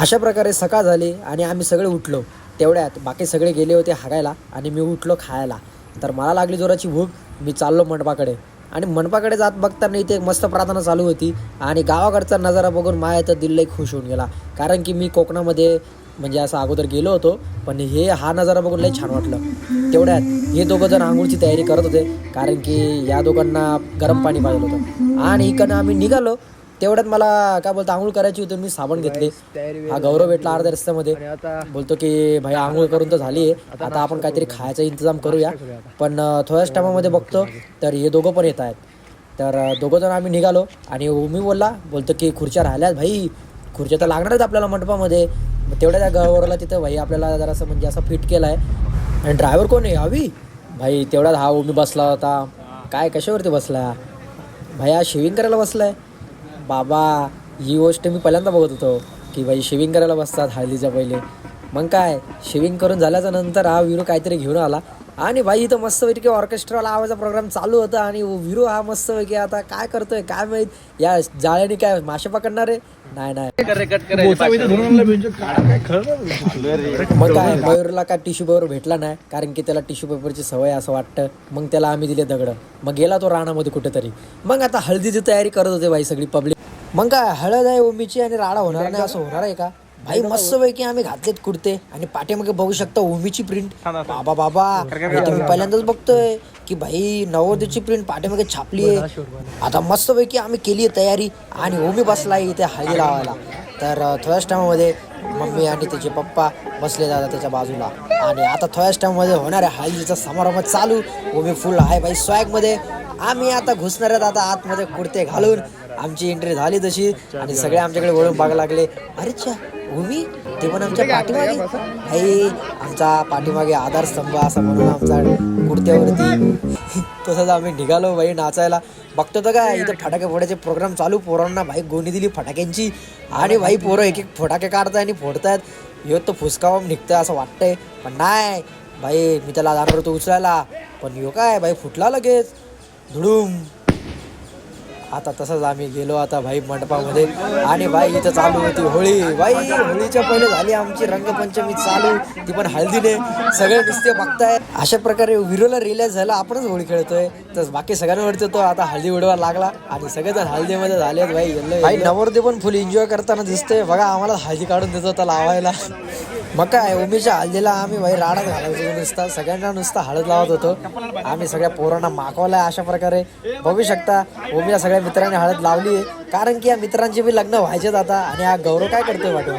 अशा प्रकारे सकाळ झाली आणि आम्ही सगळे उठलो. तेवढ्यात बाकी सगळे गेले होते हागायला आणि मी उठलो खायला. तर मला लागली जोराची भूक. मी चाललो मंडपाकडे आणि मंडपाकडे जात बघताना इथे एक मस्त प्रार्थना चालू होती आणि गावाकडचा नजारा बघून माझ्या तर दिल लई खुश होऊन गेला. कारण की मी कोकणामध्ये म्हणजे असं अगोदर गेलो होतो, पण हा नजारा बघून लई छान वाटलं. तेवढ्यात हे दोघं जण आंघोळची तयारी करत होते, कारण की या दोघांना गरम पाणी पाहिजे होतं. आणि इकडनं आम्ही निघालो. तेवढ्यात मला काय बोलतो आंघोळ करायची होती. मी साबण घेतले. हा गौरव भेटला अर्ध्या रस्त्यामध्ये. बोलतो की भाई आंघोळ करून तर झाली आहे, आता आपण काहीतरी खायचा इंतजाम करूया. पण थोड्याच टायमामध्ये बघतो तर हे दोघं पण येत आहेत. तर दोघं जण आम्ही निघालो आणि मी बोलतो की खुर्च्या राहिल्यात भाई, खुर्च्या तर लागणारच आपल्याला मंडपामध्ये. तेवढ्या त्या गौरवला तिथं भाई आपल्याला जरासं म्हणजे असं फिट केलं आहे. आणि ड्रायव्हर कोण आहे हवी भाई. तेवढ्यात हा मी बसला होता. काय कशावरती बसला भाई, हा शेविंग करायला बसलाय. बाबा ही गोष्ट मी पहिल्यांदा बघत होतो की भाई शेविंग करायला बसतात हळदीच्या पहिले. मग काय शेविंग करून झाल्याच्या नंतर हा विरू काहीतरी घेऊन आला आणि भाई इथं मस्तपैकी ऑर्केस्ट्राला आवाजा प्रोग्राम चालू होता. आणि विरू हा मस्तपैकी आता काय करतोय काय माहीत, या जाळ्याने काय मासे पकडणार आहे. नाही मग काय मयूरला काय टिश्यू पेपर भेटला नाही, कारण की त्याला टिश्यू पेपरची सवय असं वाटतं. मग त्याला आम्ही दिले दगड. मग गेला तो रानामध्ये कुठेतरी. मग आता हळदीची तयारी करत होते भाई सगळी पब्लिक. मग काय हळद आहे ओमीची आणि राडा होणार नाही असं होणार आहे का भाई. मस्तपैकी आम्ही घातलेत कुर्ते आणि पाठीमागे बघू शकता ओमीची प्रिंट. बाबा तुम्ही पहिल्यांदाच बघतोय की भाई नवोदयची प्रिंट पाठीमागे छापली आहे. आता मस्तपैकी आम्ही केली आहे तयारी आणि ओमी बसला इथे हळदी लावायला. तर थोड्याच टायमामध्ये मम्मी आणि त्याचे पप्पा बसले जातात त्याच्या बाजूला. आणि आता थोड्याच टायमामध्ये होणाऱ्या हळदीचा समारंभ चालू. ओमी फुल आहे भाई स्वॅगमध्ये. आम्ही आता घुसणार आहेत आता आतमध्ये कुर्ते घालून. आमची एंट्री झाली तशी आणि सगळे आमच्याकडे वळून बघायला लागले. अरेच्छा ओमी ते पण आमच्या पाठीमागे भाई. आमचा पाठीमागे आधारस्तंभ असा म्हणून आमचा कुर्त्यावरती. तसंच आम्ही निघालो भाई नाचायला. बघतो तर काय इथं फटाके फोडायचे प्रोग्राम चालू. पोरांना भाई गोणी दिली फटाक्यांची आणि भाई पोरं एक एक फटाके काढताय आणि फोडतायत. ह्यो तो फुसका निघतंय असं वाटतंय, पण नाही भाई. मी त्याला जाणार होतो उचलायला, पण ह्यो काय भाई फुटला लगेच धुडूम. आता तसंच आम्ही गेलो आता भाई मंडपामध्ये आणि भाई इथं चालू होती होळी. भाई होळीच्या पहिले झाली आमची रंगपंचमी चालू, ती पण हळदीने. सगळे नुसते बघताय. अशा प्रकारे विरोला रिलॅक्स झाला आपणच होळी खेळतोय, तर बाकी सगळ्यांवरती तो आता हळदी उडवायला लागला आणि सगळेजण हळदीमध्ये झालेत भाई. भाई नवरदेव पण फुल एन्जॉय करताना दिसतोय बघा. आम्हाला हळदी काढून देत होता लावायला. मग काय ओमीच्या हळदीला आम्ही भाई राडाच घालायचो नुसता. सगळ्यांना नुसता हळद लावत होतो आम्ही. सगळ्या पोरांना मागवलाय अशा प्रकारे बघू शकता. ओमीला सगळ्या मित्रांनी हळद लावली आहे, कारण की या मित्रांचे बी लग्न व्हायचेच आता. आणि हा गौरव काय करतोय वाटून